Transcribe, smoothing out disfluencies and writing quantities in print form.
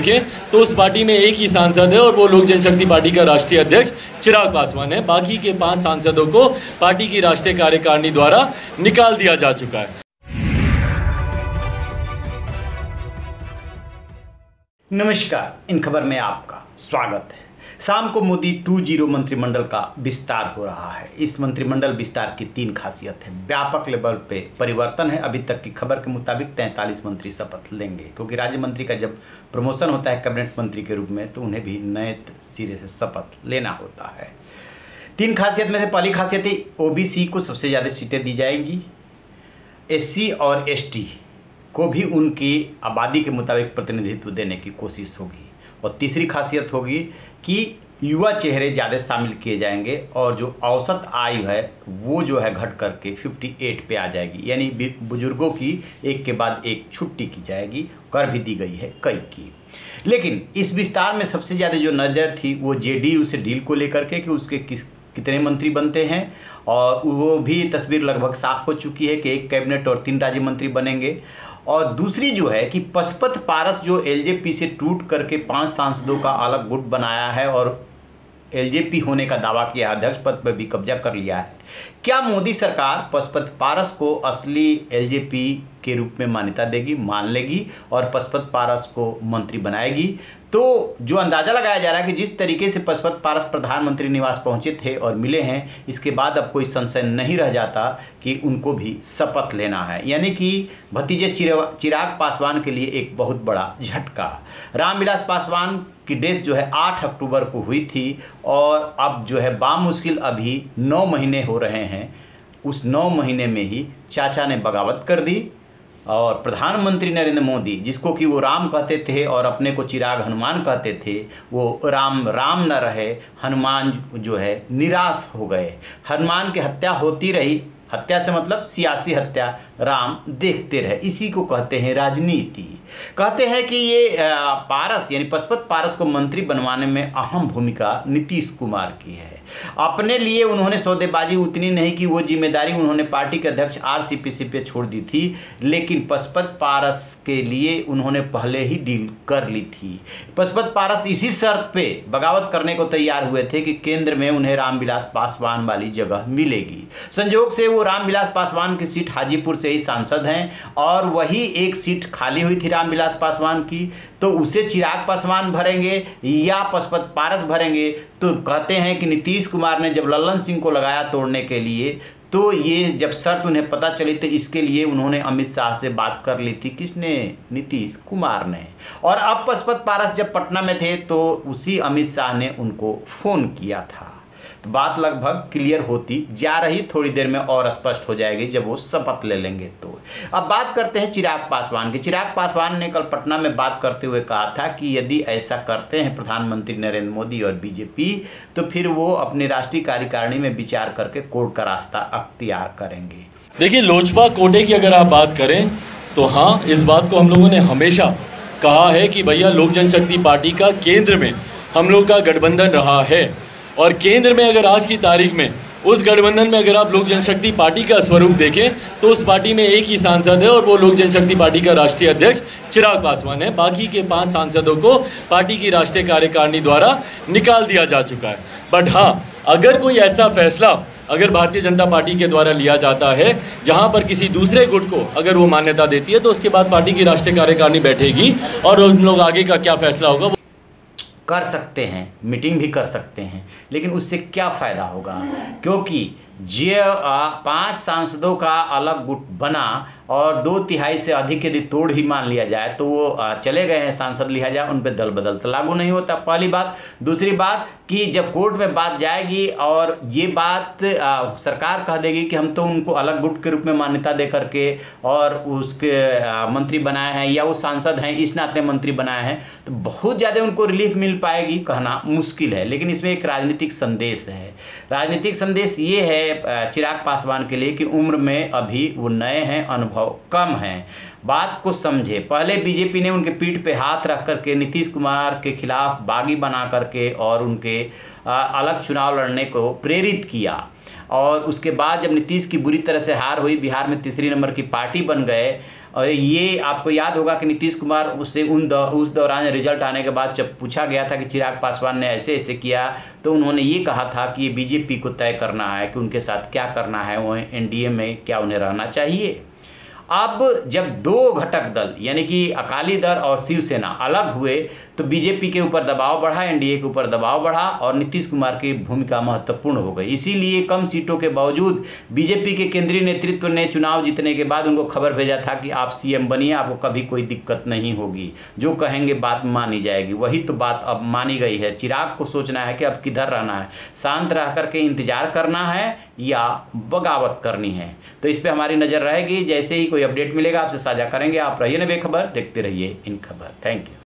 देखें तो उस पार्टी में एक ही सांसद है और वो लोक जनशक्ति पार्टी का राष्ट्रीय अध्यक्ष चिराग पासवान है। बाकी के 5 सांसदों को पार्टी की राष्ट्रीय कार्यकारिणी द्वारा निकाल दिया जा चुका है। नमस्कार, इन खबर में आपका स्वागत है। शाम को मोदी 2.0 मंत्रिमंडल का विस्तार हो रहा है। इस मंत्रिमंडल विस्तार की 3 खासियत है। व्यापक लेवल पे परिवर्तन है। अभी तक की खबर के मुताबिक 43 मंत्री शपथ लेंगे, क्योंकि राज्य मंत्री का जब प्रमोशन होता है कैबिनेट मंत्री के रूप में, तो उन्हें भी नए सिरे से शपथ लेना होता है। 3 खासियत में से पहली खासियत है OBC को सबसे ज़्यादा सीटें दी जाएंगी। SC और ST को भी उनकी आबादी के मुताबिक प्रतिनिधित्व देने की कोशिश होगी। और तीसरी खासियत होगी कि युवा चेहरे ज़्यादा शामिल किए जाएंगे और जो औसत आयु है वो जो है घट करके 58 पे आ जाएगी, यानी बुजुर्गों की एक के बाद एक छुट्टी की जाएगी। कर भी दी गई है कई की। लेकिन इस विस्तार में सबसे ज़्यादा जो नज़र थी वो JDU से डील को लेकर के कि उसके कितने मंत्री बनते हैं, और वो भी तस्वीर लगभग साफ हो चुकी है कि 1 कैबिनेट और 3 राज्य मंत्री बनेंगे। और दूसरी जो है कि पशुपत पारस जो LJP से टूट करके 5 सांसदों का अलग गुट बनाया है और LJP होने का दावा किया, अध्यक्ष पद पर भी कब्जा कर लिया है। क्या मोदी सरकार पशुपत पारस को असली LJP के रूप में मान्यता देगी, मान लेगी और पशुपत पारस को मंत्री बनाएगी? तो जो अंदाज़ा लगाया जा रहा है कि जिस तरीके से पशुपत पारस प्रधानमंत्री निवास पहुंचे थे और मिले हैं, इसके बाद अब कोई संशय नहीं रह जाता कि उनको भी शपथ लेना है। यानी कि भतीजे चिराग पासवान के लिए एक बहुत बड़ा झटका। रामविलास पासवान की डेथ जो है 8 अक्टूबर को हुई थी और अब जो है बामुश्किल अभी 9 महीने हो रहे हैं। उस 9 महीने में ही चाचा ने बगावत कर दी और प्रधानमंत्री नरेंद्र मोदी, जिसको कि वो राम कहते थे और अपने को चिराग हनुमान कहते थे, वो राम राम न रहे, हनुमान जो है निराश हो गए। हनुमान की हत्या होती रही, हत्या से मतलब सियासी हत्या, राम देखते रहे। इसी को कहते हैं राजनीति। कहते हैं कि ये पारस यानी पशुपत पारस को मंत्री बनवाने में अहम भूमिका नीतीश कुमार की है। अपने लिए उन्होंने सौदेबाजी उतनी नहीं की, वो जिम्मेदारी उन्होंने पार्टी के अध्यक्ष RCPC पे छोड़ दी थी, लेकिन पशुपत पारस के लिए उन्होंने पहले ही डील कर ली थी। पशुपत पारस इसी शर्त पे बगावत करने को तैयार हुए थे कि केंद्र में उन्हें रामविलास पासवान वाली जगह मिलेगी। संयोग से वो रामविलास पासवान की सीट हाजीपुर से ही सांसद हैं और वही एक सीट खाली हुई थी रामविलास पासवान की, तो उसे चिराग पासवान भरेंगे या पशुपत पारस भरेंगे? तो कहते हैं कि नीतीश कुमार ने जब लल्लन सिंह को लगाया तोड़ने के लिए, तो ये जब शर्त उन्हें पता चली तो इसके लिए उन्होंने अमित शाह से बात कर ली थी। किसने? नीतीश कुमार ने। और अब पशुपत पारस जब पटना में थे तो उसी अमित शाह ने उनको फ़ोन किया था। तो बात लगभग क्लियर होती जा रही, थोड़ी देर में और स्पष्ट हो जाएगी जब वो शपथ ले लेंगे। तो अब बात करते हैं चिराग पासवान की। चिराग पासवान ने कल पटना में बात करते हुए कहा था कि यदि ऐसा करते हैं प्रधानमंत्री नरेंद्र मोदी और BJP, तो फिर वो अपनी राष्ट्रीय कार्यकारिणी में विचार करके कोर्ट का रास्ता अख्तियार करेंगे। देखिए, लोजपा कोटे की अगर आप बात करें तो हाँ, इस बात को हम लोगों ने हमेशा कहा है कि भैया लोक जनशक्ति पार्टी का केंद्र में हम लोग का गठबंधन रहा है, और केंद्र में अगर आज की तारीख में उस गठबंधन में अगर आप लोक जनशक्ति पार्टी का स्वरूप देखें तो उस पार्टी में एक ही सांसद है और वो लोक जनशक्ति पार्टी का राष्ट्रीय अध्यक्ष चिराग पासवान है। बाकी के 5 सांसदों को पार्टी की राष्ट्रीय कार्यकारिणी द्वारा निकाल दिया जा चुका है। बट हाँ, अगर कोई ऐसा फैसला अगर भारतीय जनता पार्टी के द्वारा लिया जाता है जहां पर किसी दूसरे गुट को अगर वो मान्यता देती है, तो उसके बाद पार्टी की राष्ट्रीय कार्यकारिणी बैठेगी और उन लोग आगे का क्या फैसला होगा कर सकते हैं, मीटिंग भी कर सकते हैं, लेकिन उससे क्या फ़ायदा होगा? क्योंकि जो 5 सांसदों का अलग गुट बना और 2/3 से अधिक यदि तोड़ ही मान लिया जाए तो वो चले गए हैं सांसद, लिहाजा उन पर दल बदल तो लागू नहीं होता, पहली बात। दूसरी बात कि जब कोर्ट में बात जाएगी और ये बात सरकार कह देगी कि हम तो उनको अलग गुट के रूप में मान्यता दे करके और उसके मंत्री बनाए हैं या वो सांसद हैं इस नाते मंत्री बनाए हैं, तो बहुत ज़्यादा उनको रिलीफ मिल पाएगी, कहना मुश्किल है। लेकिन इसमें एक राजनीतिक संदेश है। राजनीतिक संदेश ये है चिराग पासवान के लिए कि उम्र में अभी वो नए हैं, अनुभव कम है। बात को समझे। पहले बीजेपी ने उनके पीठ पे हाथ रख करके नीतीश कुमार के खिलाफ बागी बना करके और उनके अलग चुनाव लड़ने को प्रेरित किया, और उसके बाद जब नीतीश की बुरी तरह से हार हुई, बिहार में तीसरी नंबर की पार्टी बन गए और ये आपको याद होगा कि नीतीश कुमार उससे उस दौरान रिजल्ट आने के बाद जब पूछा गया था कि चिराग पासवान ने ऐसे ऐसे किया, तो उन्होंने ये कहा था कि ये बीजेपी को तय करना है कि उनके साथ क्या करना है, वो एनडीए में क्या उन्हें रहना चाहिए। अब जब दो घटक दल यानी कि अकाली दल और शिवसेना अलग हुए तो बीजेपी के ऊपर दबाव बढ़ा, एनडीए के ऊपर दबाव बढ़ा और नीतीश कुमार की भूमिका महत्वपूर्ण हो गई। इसीलिए कम सीटों के बावजूद बीजेपी के केंद्रीय नेतृत्व ने चुनाव जीतने के बाद उनको खबर भेजा था कि आप सीएम बनिए, आपको कभी कोई दिक्कत नहीं होगी, जो कहेंगे बात मानी जाएगी। वही तो बात अब मानी गई है। चिराग को सोचना है कि अब किधर रहना है, शांत रह करके इंतजार करना है या बगावत करनी है। तो इस पर हमारी नज़र रहेगी। जैसे ही कोई अपडेट मिलेगा आपसे साझा करेंगे। आप रहिए ना बेखबर, देखते रहिए इन खबर। Thank you.